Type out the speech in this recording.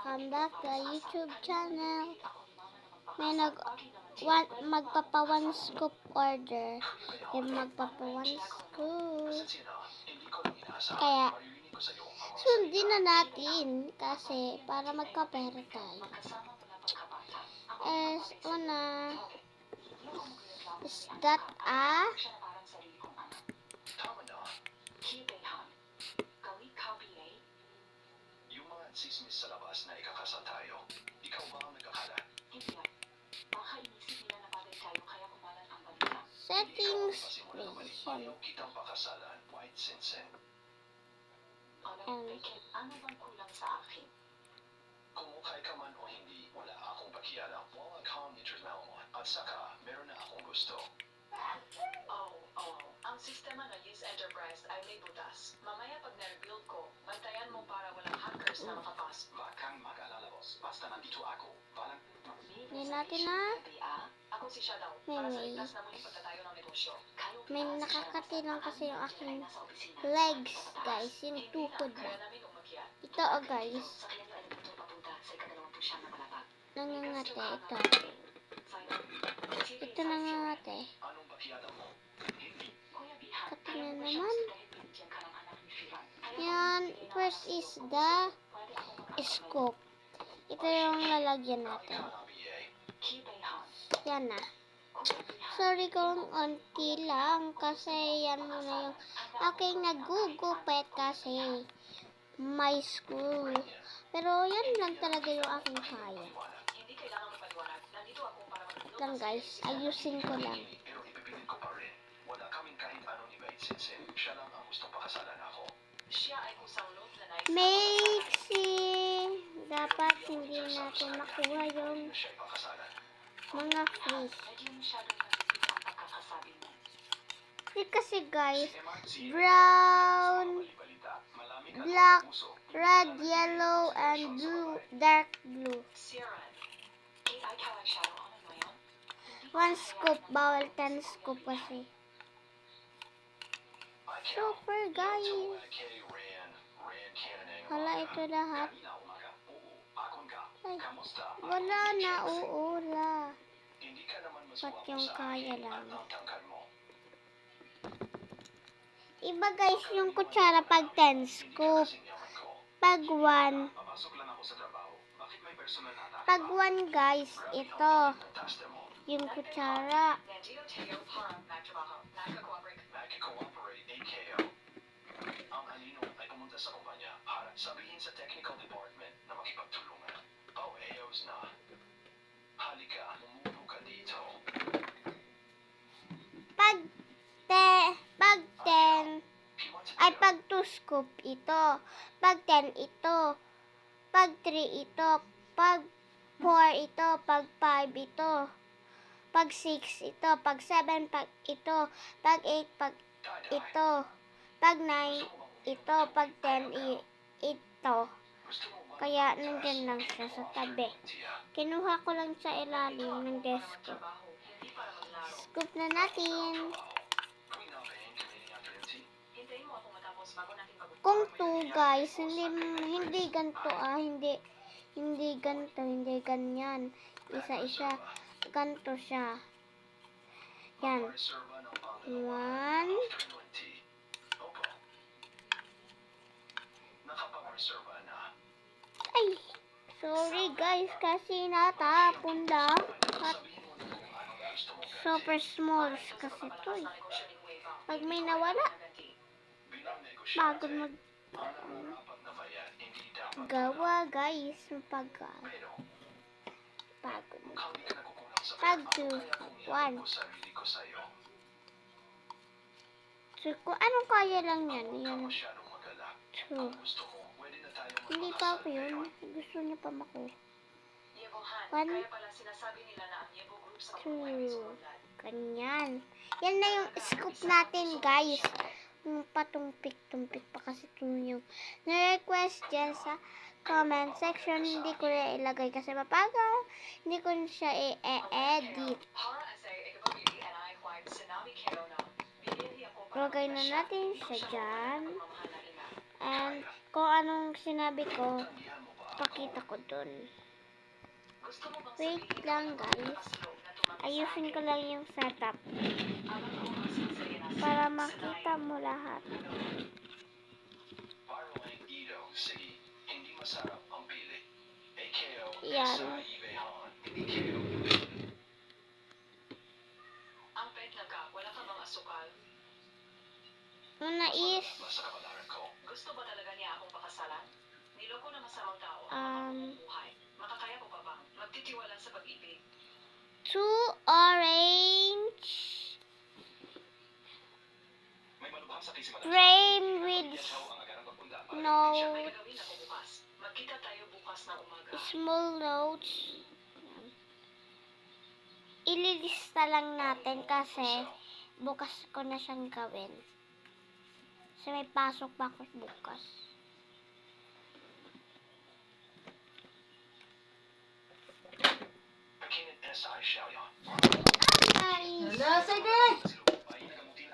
welcome back to the YouTube channel. May magpapa one scoop order. Yung magpapa one scoop. Kaya, sundin na natin kasi para magkapera tayo. Una, is that a Sismis sa labas na ikakasal tayo. Ikaw ba ang nagkakalat? Hindi. Baka inisip nila na bagay tayo kaya kumalat ang balita. settings? Ayaw kitang pakasalan, White Sinsen. Ano bang kulang sa akin? Kung mukhay ka man o hindi, wala akong pakialam. Huwag kang itrabaho mo. At saka, meron na akong gusto. Ang sistema ng Yes Enterprise ay may butas. Mamaya pag na-rebuild ko, bantayan mo para walang hackers na makapasok. Wag kang mag-alala, boss. Basta nandito ako. Hindi natin na. Ako si Shadow. Para sa ligtas na muling pagtatayo ng negosyo. May nakakatilang kasi yung aking legs, guys. Yung tuhod. Ito, guys. Nangangate, ito. Ito nangangate. Kati na naman. Yan, first is the scoop. Ito yung lalagyan natin. Yan na. Sorry kung onti lang kasi yan muna yung aking nagugupit kasi my school. Pero yan lang talaga yung aking kaya. Lang guys, ayusin ko lang. Wala kaming kahit anong iba, Sinsen. Siya lang ang gustong pakasalan ako. Siya ay kusang lot na nais. Dapat hindi natin makuha yung mga free. Free kasi guys, brown, black, red, yellow, and blue, dark blue. One scoop, bawal 10 scoop kasi. Super guys. Hala, ito lahat. Ay, wala na, uula. Ba't yung kaya lang? Iba guys yung kutsara pag 10 scoop. Pag 1 guys, ito. Yung kutsara. Ang anino ay pumunta sa kumpanya para sabihin sa technical department na makipagtulungan. Ayos na. Halika, mumuno ka dito. Pag 10, ay pag 2 scoop ito. Pag 10 ito. Pag 3 ito. Pag 4 ito. Pag 5 ito. Pag 6 ito. Pag 7 pag ito. Pag 8 pag ito. Pag 9 ito. Pag 10 ito. Kaya nandyan lang siya sa tabi. Kinuha ko lang sa ilalim ng desk ko. Scoop na natin. Kung 2 guys, hindi ganito hindi ganito, hindi ganyan. Isa-isa, ganito siya. Yan. 1. Ay, sorry guys, kasi natapon lang. Super small kasi ito eh. Pag may nawala, bago gawa guys, pagod. Pag 2, 1. So, kung anong kaya lang yan, yan. 2. Hindi pa ako yun. Gusto niya pa makuha. 1, 2. Ganyan. Yan na yung scoop natin, guys. Yung patumpik-tumpik pa kasi ito yung na-request dyan sa comment section. Hindi ko na ilagay kasi mapaga. Hindi ko siya i-edit. Lagay na natin siya dyan. And kung anong sinabi ko, Pakita ko dun. Gusto mo bang Wait sabihin lang, na guys. magkakaslog na tumanggi sa Ayusin akin? ko lang yung setup Habang ako ang sasayan na para sa makita mo lahat. Parang Ito, sige, hindi masarap ang pili. AKO, Yan. sa Ibehan, hindi KO. Ang petla ka, wala ka bang asukal? Una is, Basta kapalaran ko. Gusto ba talaga niya akong pakasalan? Niloko na masamang tao ang buhay. Makakaya ko pa bang magtitiwala sa pag-ibig? 2 orange May malubhang sa kisiman. frame with no May gagawin ako bukas. Magkita tayo bukas na umaga. small notes. Ililista lang natin kasi bukas ko na siyang gawin. Kasi may pasok pa ako bukas. Beginning SI 小样。